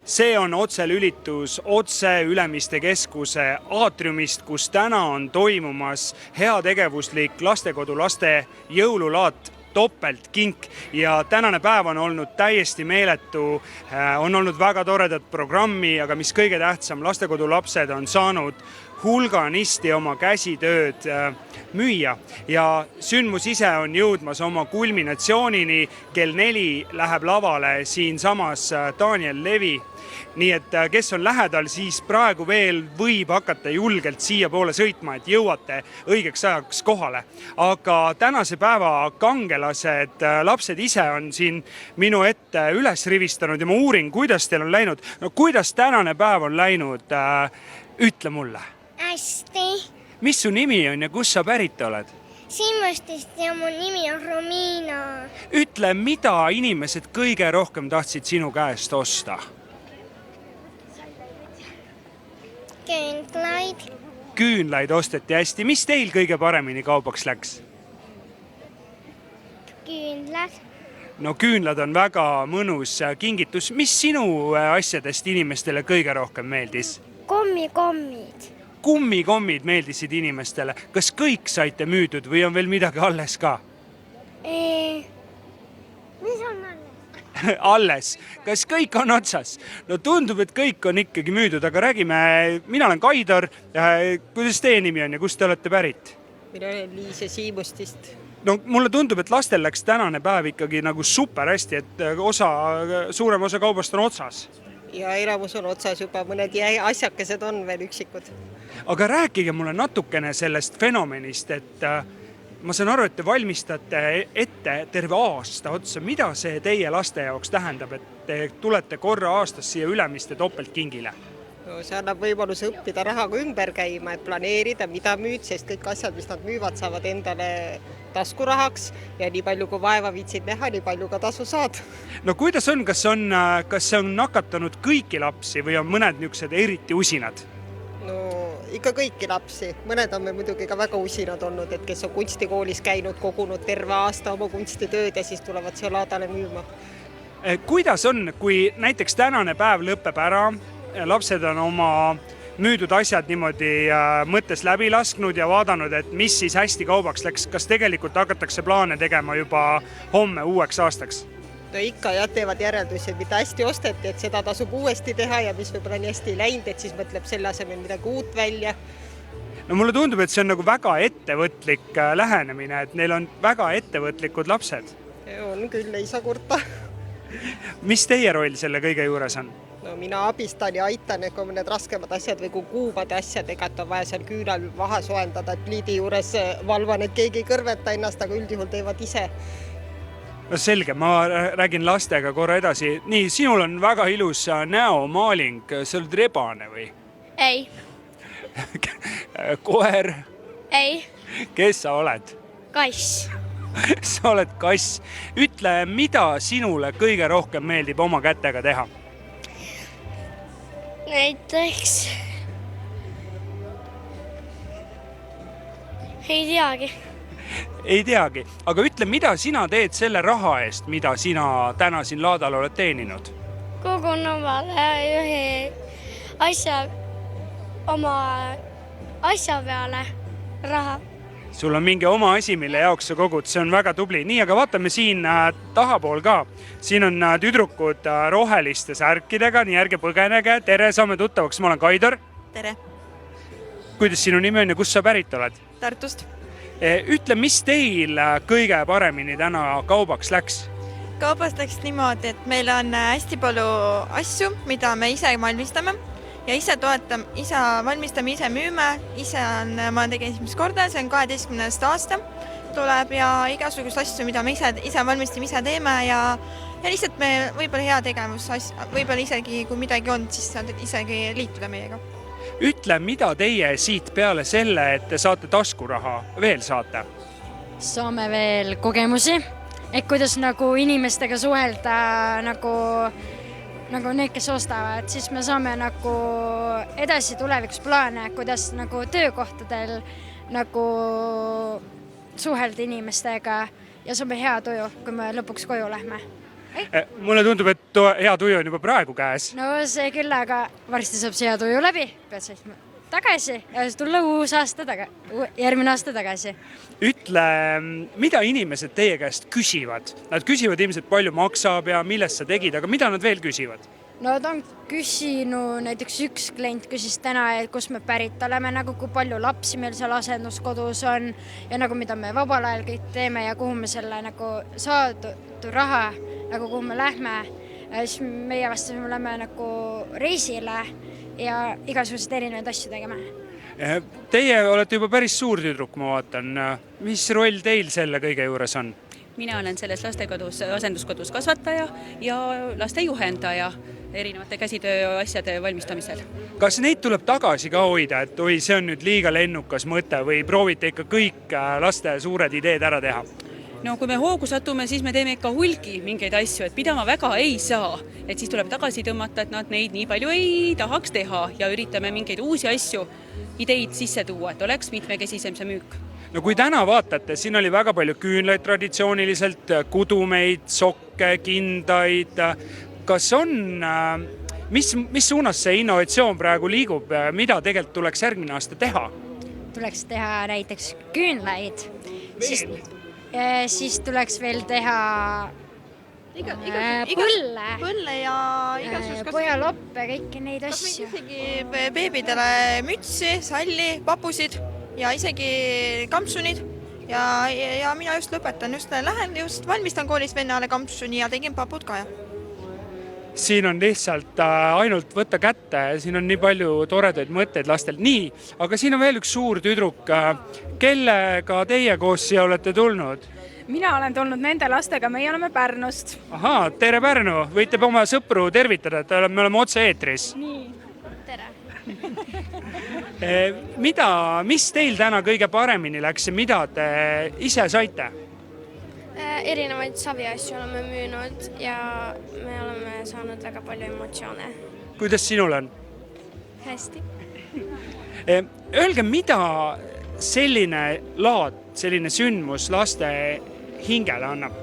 See on otselülitus otse Ülemiste keskuse aatriumist, kus täna on toimumas heategevuslik lastekodu laste jõululaat Topeltkink ja tänane päev on olnud täiesti meeletu, on olnud väga toredad programmi, aga mis kõige tähtsam, lastekodu lapsed on saanud hulganisti oma käsitööd müüa ja sündmus ise on jõudmas oma kulminatsioonini. Kell 4 läheb lavale siinsamas Daniel Levi. Nii et kes on lähedal, siis praegu veel võib hakata julgelt siia poole sõitma, et jõuate õigeks ajaks kohale. Aga tänase päeva kangelased, lapsed ise on siin minu ette üles rivistanud ja ma uurin, kuidas teil on läinud. No kuidas tänane päev on läinud? Ütle mulle. Hästi. Mis su nimi on ja kus sa pärit oled? Simmustist ja mu nimi on Romina. Ütle, mida inimesed kõige rohkem tahtsid sinu käest osta? Küünlaid. Küünlaid osteti hästi. Mis teil kõige paremini kaubaks läks? Küünlad. No küünlad on väga mõnus kingitus. Mis sinu asjadest inimestele kõige rohkem meeldis? Kommikommid. Kummikommid meeldisid inimestele. Kas kõik saite müüdud või on veel midagi alles ka? Mis on alles? Alles. Kas kõik on otsas? No tundub, et kõik on ikkagi müüdud, aga räägime, mina olen Kaidar. Kuidas teie nimi on ja kust te olete pärit? Mina olen Liis ja Siimustist. No mulle tundub, et lastel läks tänane päev ikkagi nagu super hästi, et suurem osa kaubast on otsas. Ja enamus on otsas juba, mõned asjakesed on veel üksikud. Aga rääkige mulle natukene sellest fenomenist, et ma saan aru, et te valmistate ette terve aasta otsa. Mida see teie laste jaoks tähendab, et te tulete korra aastas siia Ülemiste Topeltkingile? No, see annab võimaluse õppida rahaga ümber käima, et planeerida, mida müüd, sest kõik asjad, mis nad müüvad, saavad endale taskurahaks ja nii palju kui vaeva viitsid näha, nii palju ka tasu saad. No kuidas on, kas see on nakatanud kõiki lapsi või on mõned niisugused eriti usinad? No ikka kõiki lapsi. Mõned on me muidugi ka väga usinad olnud, et kes on kunstikoolis käinud, kogunud terve aasta oma kunstitööd ja siis tulevad siia laadale müüma. Kuidas on, kui näiteks tänane päev lõpeb ära, lapsed on oma müüdud asjad niimoodi mõttes läbi lasknud ja vaadanud, et mis siis hästi kaubaks läks, kas tegelikult hakatakse plaane tegema juba homme uueks aastaks? No ikka teevad järeldusi, mida hästi osteti, et seda tasub uuesti teha ja mis võib-olla nii hästi läinud, et siis mõtleb selle asemel midagi uut välja. No mulle tundub, et see on nagu väga ettevõtlik lähenemine, et neil on väga ettevõtlikud lapsed. On küll, ei saa kurta. Mis teie roll selle kõige juures on? No mina abistan ja aitan, et kui need raskemad asjad või kui kuumad asjad, ega on vaja seal küünal vahe soendada, et pliidi juures valvan, et keegi ei kõrveta ennast, aga üldjuhul teevad ise. No selge, ma räägin lastega korra edasi. Nii, sinul on väga ilus näomaaling. See oled rebane või? Ei. Koer? Ei. Kes sa oled? Kass. Sa oled kass. Ütle, mida sinule kõige rohkem meeldib oma kätega teha? Näiteks ei teagi. Ei teagi, aga ütle, mida sina teed selle raha eest, mida sina täna siin laadal oled teeninud? Kogun omale ühe asja, oma asja peale raha. Sul on mingi oma asi, mille jaoks sa kogud, see on väga tubli. Nii, aga vaatame siin tahapool ka. Siin on tüdrukud roheliste särkidega, nii ärge põgenege. Tere, saame tuttavaks, ma olen Kaidar. Tere. Kuidas sinu nimi on ja kus sa pärit oled? Tartust. Ütle, mis teil kõige paremini täna kaubaks läks? Kaubast läks niimoodi, et meil on hästi palju asju, mida me ise valmistame ja ise valmistame, ise müüme. Ma tegin esimest korda, see on 12. aasta tuleb ja igasugust asju, mida me ise valmistame, ise teeme ja lihtsalt me võib-olla hea tegevus, võib-olla isegi kui midagi on, siis saad isegi liituda meiega. Ütle, mida teie siit peale selle, et te saate taskuraha veel saate? Saame veel kogemusi, et kuidas nagu inimestega suhelda nagu need, kes ostavad, siis me saame nagu edasi tulevikus plaane, kuidas nagu töökohtadel nagu suhelda inimestega ja saame hea tuju, kui me lõpuks koju lähme. Mulle tundub, et hea tuju on juba praegu käes. no see küll, aga varsti saab see hea tuju läbi, pead sõitma tagasi ja siis tulla järgmine aasta tagasi. Ütle, mida inimesed teie käest küsivad? Nad küsivad ilmselt palju maksab ja millest sa tegid, aga mida nad veel küsivad? No ta on küsinud, näiteks üks klient küsis täna, et kus me pärit oleme, nagu kui palju lapsi meil seal asenduskodus on ja nagu mida me vabal ajal kõik teeme ja kuhu me selle nagu saadud raha, nagu kuhu me lähme. Siis meie vastasime, me oleme nagu reisile ja igasuguseid erinevaid asju tegema. Teie olete juba päris suur tüdruk, ma vaatan. Mis roll teil selle kõige juures on? Mina olen selles lastekodus, asenduskodus kasvataja ja laste juhendaja erinevate käsitöö asjade valmistamisel. Kas neid tuleb tagasi ka hoida, et oi, see on nüüd liiga lennukas mõte või proovite ikka kõik laste suured ideed ära teha? No kui me hoogu satume, siis me teeme ikka hulgi mingeid asju, et pidama väga ei saa. Et siis tuleb tagasi tõmmata, et nad neid nii palju ei tahaks teha ja üritame mingeid uusi asju, ideid sisse tuua, et oleks mitmekesisem see müük. No kui täna vaatate, siin oli väga palju küünlaid traditsiooniliselt, kudumeid, sokke, kindaid. Kas on, mis suunas see innovatsioon praegu liigub, mida tegelikult tuleks järgmine aasta teha? Tuleks teha näiteks küünlaid, siis tuleks veel teha põlle ja igasugust põhjaloppe, kõiki neid asju. Isegi beebidele mütsi, salli, papusid ja isegi kampsunid ja mina just lõpetan, lähen valmistan koolis vennale kampsuni ja tegin papud ka. Siin on lihtsalt ainult võtta kätte, siin on nii palju toredaid mõtteid lastel. Nii, aga siin on veel üks suur tüdruk. Kellega teie koos siia olete tulnud? Mina olen tulnud nende lastega, meie oleme Pärnust. Ahaa, tere Pärnu, võite oma sõpru tervitada, et me oleme otse eetris. Nii. Tere. Mis teil täna kõige paremini läks ja mida te ise saite? Erinevaid saviasju oleme müünud ja me oleme saanud väga palju emotsioone. Kuidas sinul on? Hästi. Öelge, mida selline laad, selline sündmus laste hingele annab?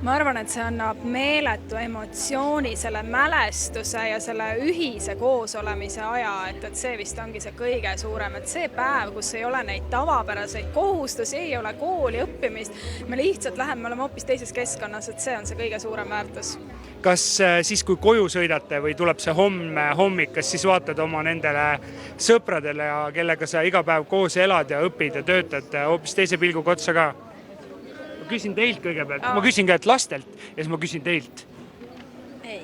Ma arvan, et see annab meeletu emotsiooni, selle mälestuse ja selle ühise koosolemise aja, et see vist ongi see kõige suurem, et see päev, kus ei ole neid tavapäraseid kohustusi, ei ole kooli õppimist, me lihtsalt läheme, me oleme hoopis teises keskkonnas, et see on see kõige suurem väärtus. Kas siis, kui koju sõidate või tuleb see hommik, kas siis vaatad oma nendele sõpradele ja kellega sa iga päev koos elad ja õpid ja töötad hoopis teise pilguga otsa ka? Ma küsin teilt kõigepealt, ma küsin ka lastelt ja siis ma küsin teilt. Ei.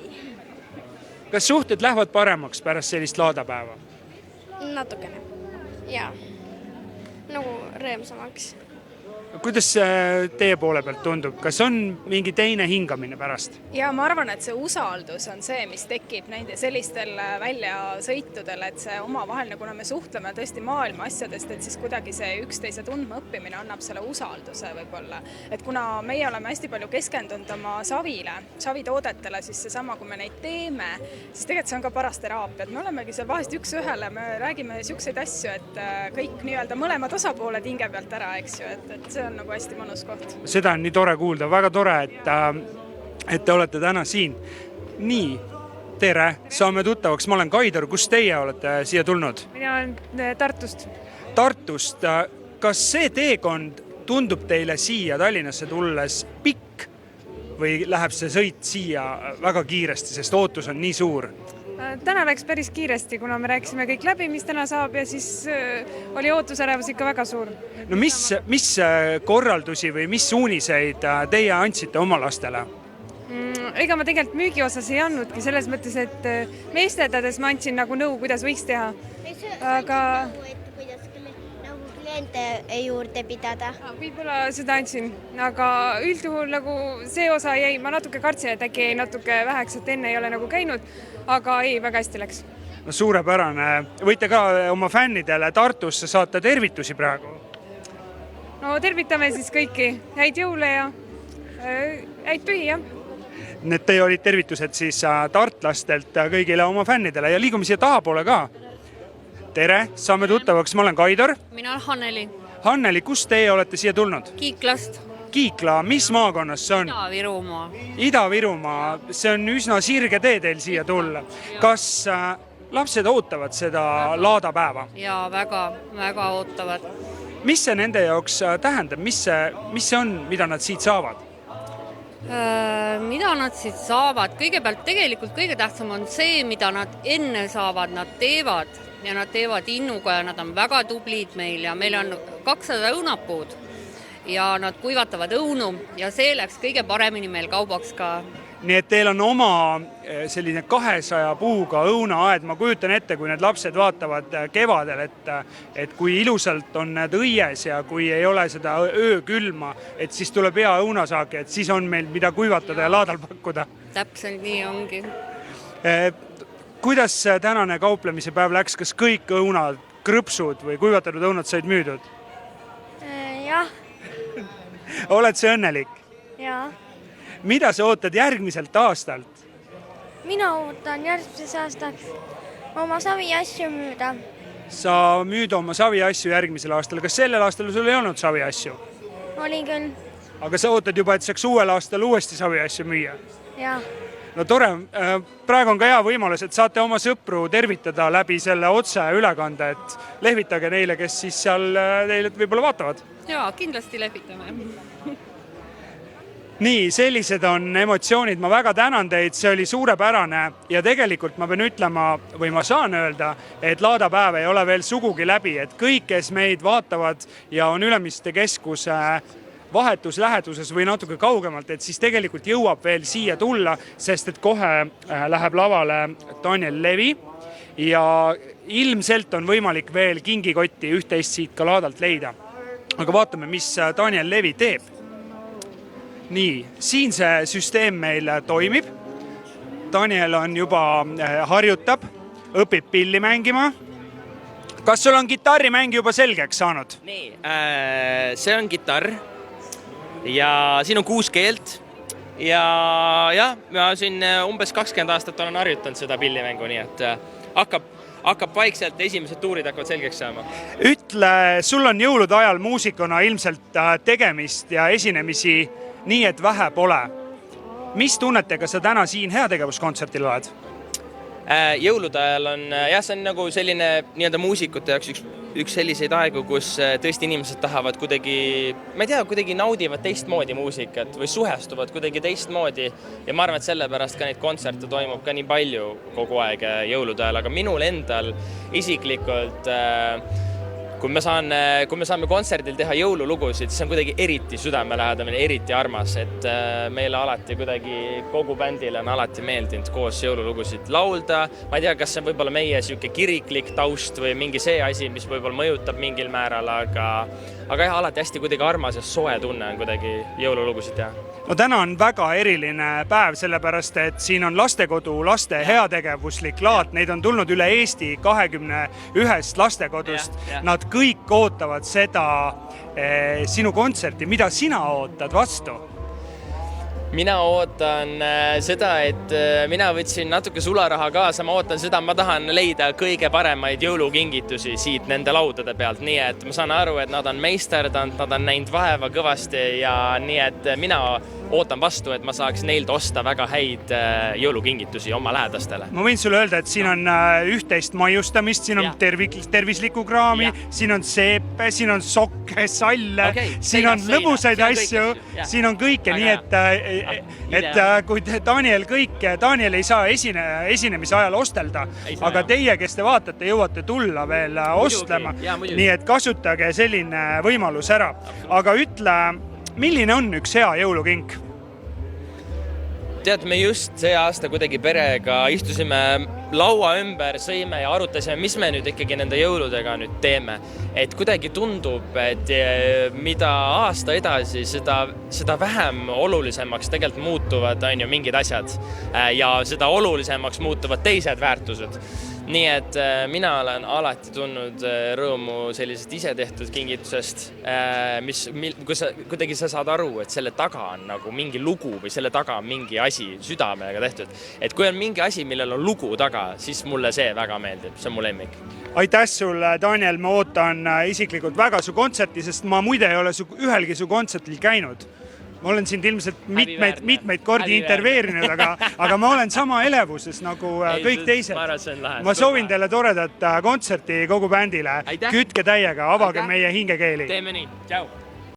Kas suhted lähevad paremaks pärast sellist laadapäeva? Natukene. Jaa. Nagu rõõmsamaks. Kuidas teie poole pealt tundub? Kas on mingi teine hingamine pärast? Ja ma arvan, et see usaldus on see, mis tekib nende sellistel väljasõitudel, et see omavaheline, kuna me suhtleme tõesti maailma asjadest, et siis kuidagi see üksteise tundma õppimine annab selle usalduse võib-olla. Et kuna meie oleme hästi palju keskendunud oma savitoodetele, siis seesama, kui me neid teeme, siis tegelikult see on ka paras teraapia. Me olemegi seal vahest üks ühele, me räägime siukseid asju, et kõik nii-öelda mõlemad osapooled hinge pealt ära, eks ju, et see on nagu hästi mõnus koht. Seda on nii tore kuulda, väga tore, et te olete täna siin. Nii, tere, saame tuttavaks. Ma olen Kaidar, kus teie olete siia tulnud? Mina olen Tartust. Tartust. Kas see teekond tundub teile siia Tallinnasse tulles pikk või läheb see sõit siia väga kiiresti, sest ootus on nii suur? Täna läks päris kiiresti, kuna me rääkisime kõik läbi, mis täna saab ja siis oli ootusärevus ikka väga suur. No mis korraldusi või mis suuniseid teie andsite oma lastele? Ega ma tegelikult müügi osas ei andnudki, selles mõttes, et meestedades ma andsin nagu nõu, kuidas võiks teha. Aga kuidas kliente juurde pidada. Võib-olla seda andsin, aga üldjuhul nagu see osa jäi, ma natuke kartsin, et äkki jäi natuke väheks, et enne ei ole nagu käinud, aga ei, väga hästi läks. No suurepärane. Võite ka oma fännidele Tartusse saata tervitusi praegu? No tervitame siis kõiki. Häid jõule ja häid pühi, jah. Need teie olid tervitused siis tartlastelt kõigile oma fännidele ja liigume siia tahapoole ka. Tere, saame tuttavaks. Ma olen Kaidar. Mina olen Hanneli. Hanneli, kust teie olete siia tulnud? Kiiklast. Kiikla, mis maakonnas see on? Ida-Virumaa. Ida-Virumaa, see on üsna sirge tee teil siia tulla. Kas lapsed ootavad seda laadapäeva? Ja väga ootavad. Mis see nende jaoks tähendab? Mis see on, mida nad siit saavad? Mida nad siit saavad? Kõigepealt tegelikult kõige tähtsam on see, mida nad enne saavad, nad teevad ja nad teevad innuga ja nad on väga tublid meil ja meil on 200 õunapuud ja nad kuivatavad õunu ja see läks kõige paremini meil kaubaks ka. Nii et teil on oma selline 200 puuga õunaaed. Ma kujutan ette, kui need lapsed vaatavad kevadel, et kui ilusalt on need õies ja kui ei ole seda öökülma, et siis tuleb hea õunasaak, et siis on meil mida kuivatada ja laadal pakkuda. Täpselt nii ongi. Kuidas tänane kauplemise päev läks? Kas kõik õunad, krõpsud või kuivatatud õunad said müüdud? Jah, Oled see õnnelik? jah. Mida sa ootad järgmiselt aastalt? Mina ootan järgmises aastaks oma saviasju müüda. Sa müüd oma saviasju järgmisel aastal. Kas sellel aastal sul ei olnud saviasju? Oli küll, Aga sa ootad juba, et saaks uuel aastal uuesti saviasju müüa? jah. No tore. Praegu on ka hea võimalus, et saate oma sõpru tervitada läbi selle otse ülekande, et lehvitage neile, kes siis seal teile võib-olla vaatavad. Ja kindlasti lehvitame. Nii, sellised on emotsioonid. Ma väga tänan teid, see oli suurepärane ja tegelikult ma pean ütlema või ma saan öelda, et laadapäev ei ole veel sugugi läbi, et kõik, kes meid vaatavad ja on Ülemiste keskuse vahetus läheduses või natuke kaugemalt, et siis tegelikult jõuab veel siia tulla, sest et kohe läheb lavale Daniel Levi ja ilmselt on võimalik veel kingikotti üht-teist siit ka laadalt leida. Aga vaatame, mis Daniel Levi teeb. Nii, siin see süsteem meil toimib. Daniel on juba harjutab, õpib pilli mängima. Kas sul on kitarrimäng juba selgeks saanud? Nii, see on kitarr ja siin on 6 keelt ja ma siin umbes 20 aastat olen harjutanud seda pillimängu, nii et hakkab vaikselt, esimesed tuurid hakkavad selgeks saama. Ütle, sul on jõulude ajal muusikuna ilmselt tegemist ja esinemisi nii, et vähe pole. Mis tunnetega sa täna siin heategevuskontsertil oled? Jõulude ajal on, see on nagu selline nii-öelda muusikute jaoks üks selliseid aegu, kus tõesti inimesed tahavad kuidagi, ma ei tea, kuidagi naudivad teistmoodi muusikat või suhestuvad kuidagi teistmoodi ja ma arvan, et sellepärast ka neid kontserte toimub ka nii palju kogu aeg jõulude ajal, aga minul endal isiklikult kui me saame kontserdil teha jõululugusid, siis on kuidagi eriti südamelähedamine, eriti armas, et meile alati kuidagi kogu bändile on alati meeldinud koos jõululugusid laulda. Ma ei tea, kas see on võib-olla meie siuke kiriklik taust või mingi see asi, mis võib-olla mõjutab mingil määral, aga jah, alati hästi kuidagi armas ja soe tunne on kuidagi jõululugusid teha. No täna on väga eriline päev, sellepärast et siin on lastekodu laste heategevuslik laat. Neid on tulnud üle Eesti 21 lastekodust. Nad kõik ootavad seda sinu kontserti. Mida sina ootad vastu? Mina ootan seda, et mina võtsin natuke sularaha kaasa, ma ootan seda, ma tahan leida kõige paremaid jõulukingitusi siit nende laudade pealt, nii et ma saan aru, et nad on meisterdanud, nad on näinud vaeva kõvasti ja nii, et mina ootan vastu, et ma saaks neilt osta väga häid jõulukingitusi oma lähedastele. Ma võin sulle öelda, et siin on üht-teist maiustamist, siin on tervislikku kraami, siin on seepe, siin on sokke, salle, siin on lõbusaid asju, siin on kõike, nii et kui Daniel ei saa esinemise ajal ostelda, aga teie, kes te vaatate, jõuate tulla veel ostlema, nii et kasutage selline võimalus ära. Aga ütle, milline on üks hea jõulukink? Tead, me just see aasta kuidagi perega istusime laua ümber, sõime ja arutasime, mis me nüüd ikkagi nende jõuludega nüüd teeme. Et kuidagi tundub, et mida aasta edasi, seda vähem olulisemaks tegelikult muutuvad mingid asjad ja seda olulisemaks muutuvad teised väärtused. Nii et mina olen alati tundnud rõõmu sellisest ise tehtud kingitusest, kuidagi sa saad aru, et selle taga on nagu mingi lugu või selle taga on mingi asi südamega tehtud. Et kui on mingi asi, millel on lugu taga, siis mulle see väga meeldib, see on mu lemmik. Aitäh sulle, Daniel, ma ootan isiklikult väga su kontserti, sest ma muide ei ole ühelgi su kontsertil käinud. ma olen sind ilmselt Häbiväärne. mitmeid kordi Häbiväärne. intervjueerinud, aga ma olen sama elevuses nagu kõik teised. Ma arvan, see on lahe. Ma soovin teile toredat kontserti kogu bändile. Aitäh. Kütke täiega, avage Aitäh. meie hingekeeli. Teeme nii. Tšau.